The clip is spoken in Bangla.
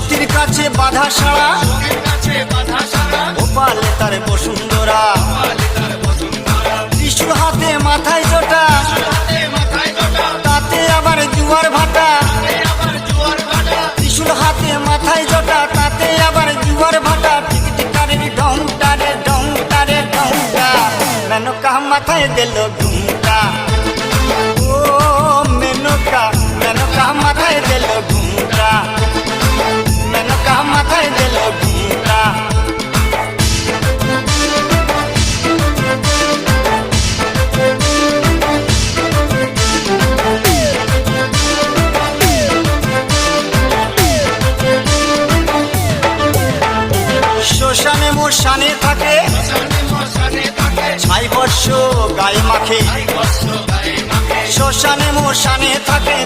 সতীর কাছে বাধা সারা গোপালে তার বসুন্ধরা ত্রিশূল হাতে মাথায় জটা তাতে আবার জুয়ার ভাটা ত্রিশূল হাতে মাথায় জটা তাতে আবার জুয়ার ভাটা টিকটিকারের ঢংটা রে ঢংটা রে ঢংটা মেনকা মাথায় দিল ঘুমটা ও মেনকা মেনকা মাথায় দিল ঘুমটা মেনকা মাথায় দিল ঘুমটা শ্মশানে মোশানে থাকে ছাই বর্ষ গায়ে মাখে শ্মশানে মোশানে থাকে